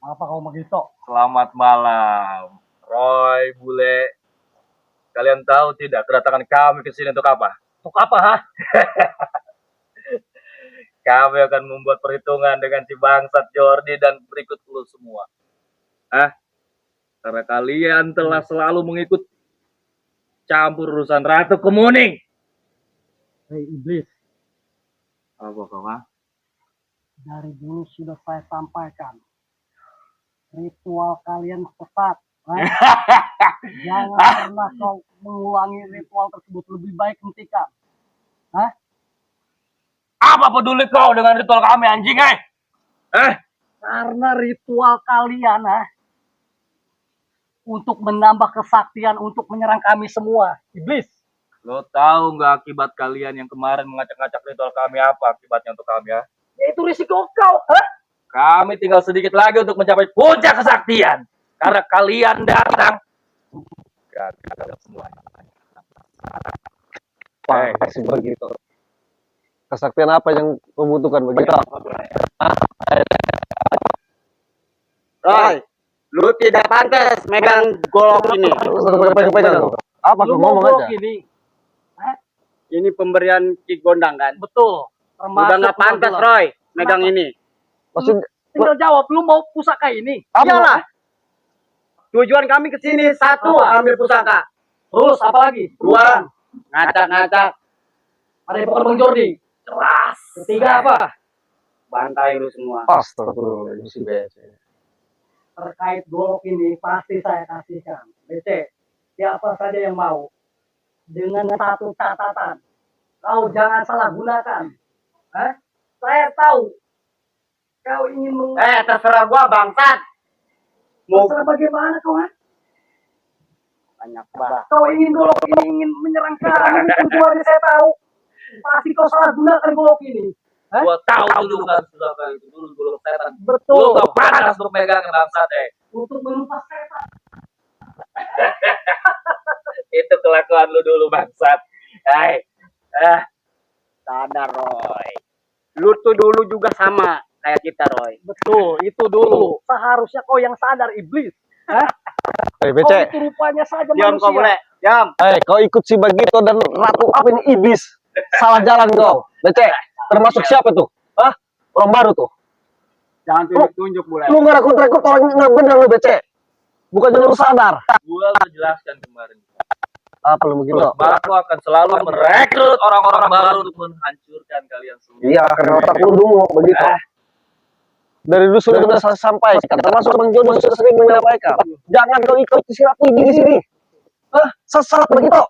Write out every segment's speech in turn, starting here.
Apa kau begitu? Selamat malam, Roy, Bule. Kalian tahu tidak kedatangan kami ke sini untuk apa? Untuk apa, ha? Kami akan membuat perhitungan dengan si bangsat Jordi dan berikut lu semua. Karena kalian telah selalu mengikut campur urusan Ratu Kemuning. Hei iblis, Apa kau, ha? dari dulu sudah saya sampaikan. Ritual kalian sesat. Jangan pernah kau mengulangi ritual tersebut. Lebih baik hentikan. Apa peduli kau dengan ritual kami, anjing, Karena ritual kalian, untuk menambah kesaktian, untuk menyerang kami semua. Iblis. Lo tahu nggak akibat kalian yang kemarin mengacak-ngacak ritual kami apa akibatnya untuk kami, ya? Yaitu risiko kau. Kami tinggal sedikit lagi untuk mencapai puncak kesaktian. Karena kalian datang. Gagal semua. Pasti begitu. Kesaktian apa yang membutuhkan begitu? Roy, lu tidak pantas megang golok ini. Pegang-pegang. Apa Lu kau mau ngomong blok aja? ini? Ini pemberian Ki Gondang kan? Betul. Udah nggak pantas Roy megang Kenapa? ini. Maksud Tinggal jawab, lu mau pusaka ini? Iyalah. Tujuan kami ke sini satu, ambil pusaka. Terus apa lagi? Dua, ngacak-ngacak. Ada yang Bang Jordi. Keras. Ketiga apa? Bantai lu semua. astagfirullah, ini si BC. Terkait golok ini pasti saya kasihkan. BC, siapa saja yang mau. Dengan satu catatan. Kau jangan salah gunakan. Saya tahu. Kau ingin Terserah gua bangsat. Mau Terserah bagaimana kau, banyak banget. Kau ingin golok ini, ingin menyerang kami. Tujuannya saya tahu. Pasti kau salah gunakan golok ini. Gua tahu dulu kan sudah kali itu dulu golok setan. Lu Betul. gak panas untuk megang bangsat, Untuk menumpas setan. Itu kelakuan lu dulu, bangsat. Sadar Roy. Lu tuh dulu juga sama kayak kita Roy. Betul, itu dulu. Seharusnya kau yang sadar, iblis. BC. Kau itu rupanya saja Diam manusia. kau boleh. Diam. Kau ikut si Bagito dan Ratu apa ini iblis? Salah jalan kau. BC, termasuk siapa tuh? Orang baru tuh. Jangan tunjuk-tunjuk boleh. Lu nggak rekut-rekut orang nggak benar lu BC. Bukan lu sadar. Gua udah jelaskan kemarin. Apa lu begitu? Aku akan selalu merekrut orang-orang baru untuk menghancurkan kalian semua. Iya, karena otak lu dulu begitu. Dari dulu sudah saya sampaikan, termasuk Bang Jono sudah sering menyampaikan. Jangan kau ikut si Ratu ini di sini. Sesat begitu.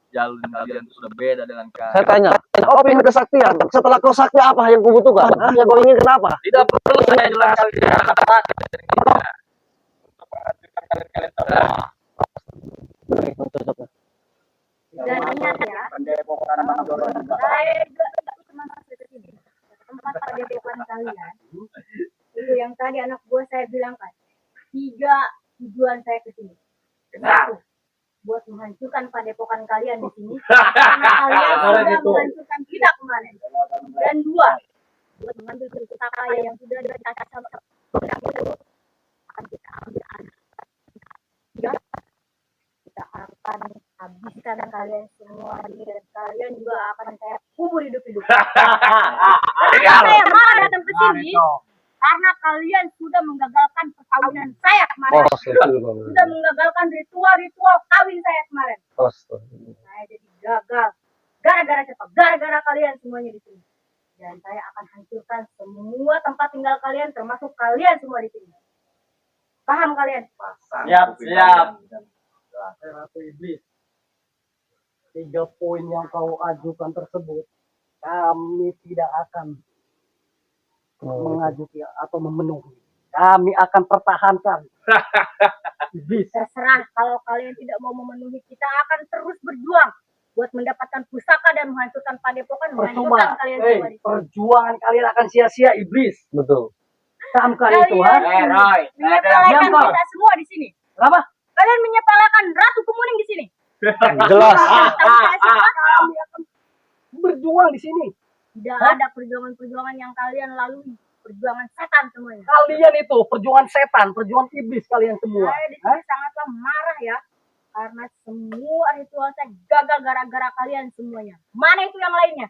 Jalur kalian itu sudah beda dengan Saya kalian. tanya, kau ingin kesaktian? Setelah kau sakti apa yang kau butuhkan? Yang kau ingin kenapa? Tidak perlu saya jelaskan kata-kata Dan ingat ya, saya juga ikut masuk ke sini. Tempat padepokan kalian. Itu yang tadi anak buah saya bilang kan. 3 tujuan saya ke sini. Satu, buat menghancurkan padepokan kalian di sini. Karena kalian sudah menghancurkan kita kemarin. Dan 2, buat mengambil pusaka yang sudah dikasih sama akan kita ambil anak. 3, kita akan habiskan kalian semua ini dan kalian juga akan saya kubur hidup-hidup. Saya marah datang ke sini karena kalian sudah menggagalkan perkawinan saya kemarin. Sudah menggagalkan ritual kawin saya kemarin. Saya jadi gagal gara-gara siapa? Gara-gara kalian semuanya di sini. Dan saya akan hancurkan semua tempat tinggal kalian termasuk kalian semua di sini. Paham kalian? Siap. Ratu iblis. 3 poin yang kau ajukan tersebut, kami tidak akan mengajukan atau memenuhi. Kami akan pertahankan. Iblis. Terserah, kalau kalian tidak mau memenuhi, kita akan terus berjuang buat mendapatkan pusaka dan menghancurkan padepokan, menghancurkan kalian semua di sini. Perjuangan kalian akan sia-sia, iblis. Betul. Camkan itu, Roy. Menyepelekan kita semua di sini. Kenapa? Kalian menyepelekan Ratu Kemuning di sini. Jelas. Tahu saya siapa? Kami akan berjuang di sini. Tidak ada perjuangan-perjuangan yang kalian lalui. perjuangan setan semuanya. Kalian itu perjuangan setan, perjuangan iblis kalian semua. Saya di sini sangatlah marah ya, karena semua ritual saya gagal gara-gara kalian semuanya. Mana itu yang lainnya?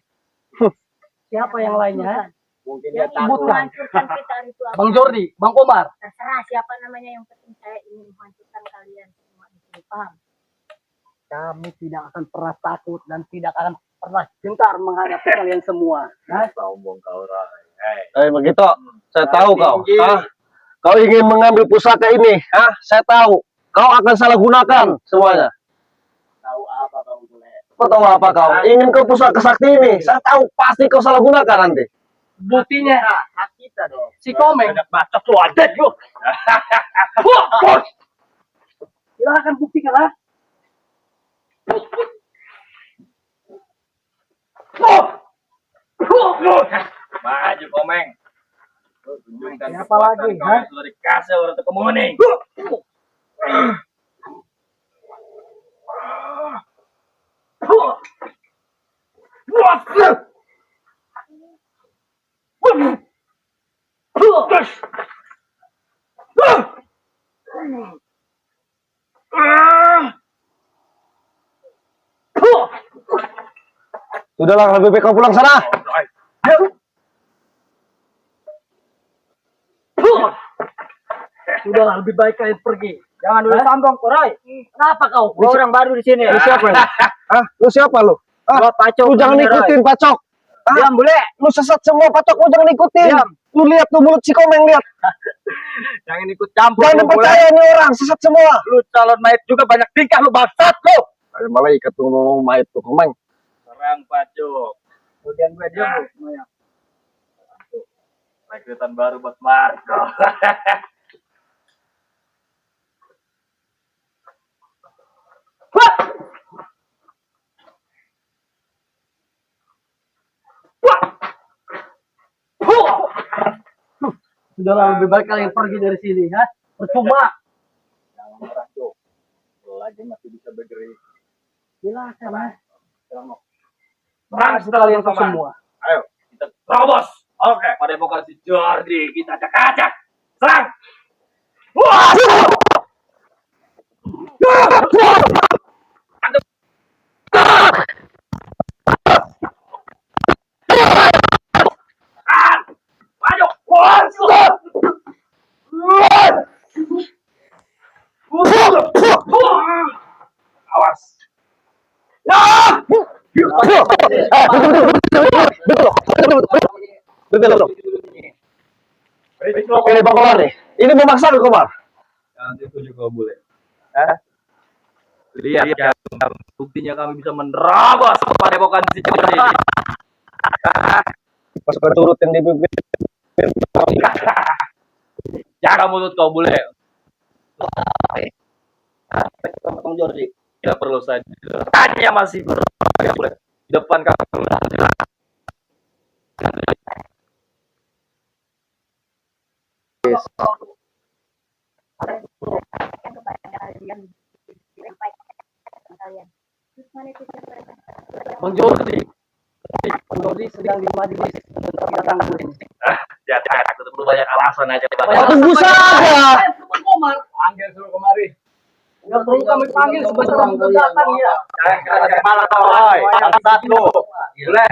Siapa yang lainnya? Mungkin dia Yang ingin takut. menghancurkan kita ritual. Bang Jordi, Bang Komar. Terserah siapa namanya, yang penting saya ingin menghancurkan kalian semua di sini. Paham? Kami tidak akan pernah takut dan tidak akan pernah gentar menghadapi kalian semua. Sombong kau, Rai. Begitu. Saya tahu kau. tinggi. Hah? Kau ingin mengambil pusaka ini. Hah? Saya tahu. Kau akan salah gunakan semuanya. Tahu apa kamu boleh? Kau tahu apa kau? Ingin kau pusaka sakti ini. Saya tahu pasti kau salah gunakan nanti. Buktinya Hak kita dong. si Komeng. Bacot lu ada yuk. Silahkan buktikan lah. Maju Komeng. Tunjukkan Siapa lagi, kekuatan kau ha? yang sudah dikasih oleh ketemu nih. Sudahlah, lebih baik kau pulang sana. Sudahlah, lebih baik kalian pergi. Jangan dulu sombong, Roy. Kenapa kau? Gua orang baru di sini. Lu siapa ini? Hah? Lu siapa lu? Hah? Gua pacok. Lu jangan namanya, Roy. ikutin pacok. Hah? Diam bule. Lu sesat semua pacok. Lu jangan ikutin. Diam. Lu lihat tuh mulut si Komeng, lihat. Jangan ikut campur. Jangan lu, bule. percaya nih orang, sesat semua. Lu calon mayat juga banyak tingkah lu bangsat lu. Ada malaikat tuh ngomong mayat tuh Komeng. Serang Pacuk. Kemudian gue diam lu semuanya. Rekrutan baru buat Marco. Sudahlah, lebih baik kalian pergi dari sini, ha? Percuma. Jangan marah, Cuk. Lagi masih bisa bergerak. Silakan, ha? Serang Kalian semua. Ayo, kita terobos. Oke. Padepokan si Jordi, kita acak-acak. Serang. Wah! Maju. Awas. Betul. Ini Bang Komar nih. Ini memaksa lu Komar. Nanti itu juga boleh. Lihat ya, buktinya kami bisa menerobos padepokan si Jordi. Pasukan turut yang dipimpin. Jaga mulut kau bule. Bang Jordi. Tidak perlu saya tanya masih berapa boleh di depan kamu. Kalian. Terus mana itu siapa? Bang Jordi. Bang Jordi sedang di majelis kita tangguh ini. Jangan aku tuh banyak alasan aja. Tunggu saja. Bang Komar. Panggil suruh kemari. Nggak perlu kami panggil sebentar juga datang ya. Jangan keras kepala kau, Roy. Bangsat lu. Bule.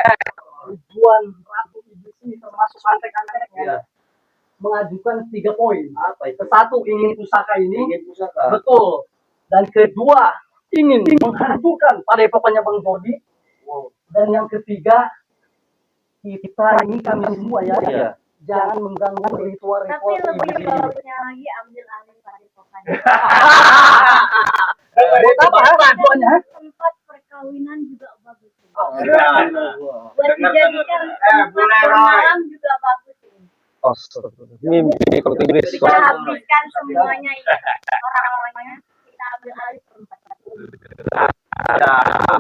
Tujuan Ratu Iblis ini termasuk antek-anteknya mengajukan 3 poin. Apa itu? Satu, ingin pusaka ini. Ingin pusaka. Betul. Dan kedua, ingin menghancurkan padepokannya Bang Jordi. Dan yang ketiga, kita ini kami semua ya, Iya. jangan mengganggu Tapi ritual-ritual lebih iblis ini. bagusnya lagi ambil alih padepokan. Buat apa? Tujuannya? Tempat perkawinan juga bagus. Buat Buat dijadikan tempat boleh, Roy. bermalam juga bagus. Mimpi kalau tidur Kita habiskan semuanya ini. Orang-orangnya kita ambil alih tempat.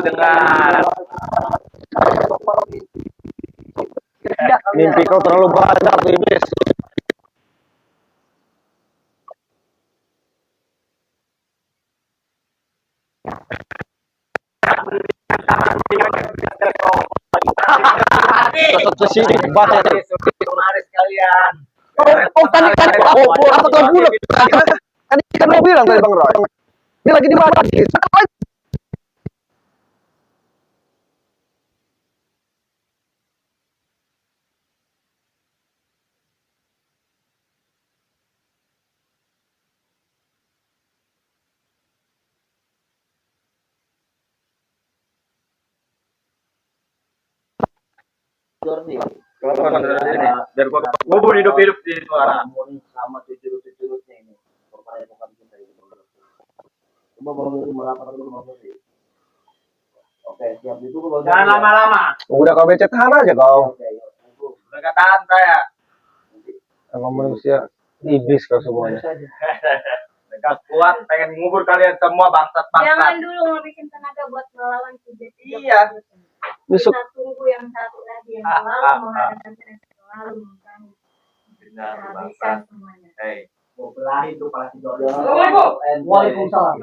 Dengar. Mimpi kau terlalu banyak tuh iblis. Satu sini baca deh. kalian. Oh, tadi apa tuh bulat? Tadi kan mau bilang tadi Bang Roy. Ini lagi di mana? Biar gua kubur hidup-hidup di suara. sama cucu-cucunya ini. Perpaduan kita ini. Coba bangun merapat dulu Bang Roy. Oke, siap itu Bang Roy. Jangan lama-lama. Udah kau becet tahan aja kau. Oke, yuk. Udah gak tahan saya. Emang manusia iblis kau semuanya. Mereka kuat pengen ngubur kalian semua Jangan bangsat-bangsat. dulu ngabisin tenaga buat melawan kejadian. Iya. Besok Kita tunggu yang satu lagi yang selalu menghadapkan kita, selalu mengganggu. Benar, Habiskan semuanya. Hei. Mau belahi itu pasti Jordan. Assalamualaikum. Waalaikumsalam.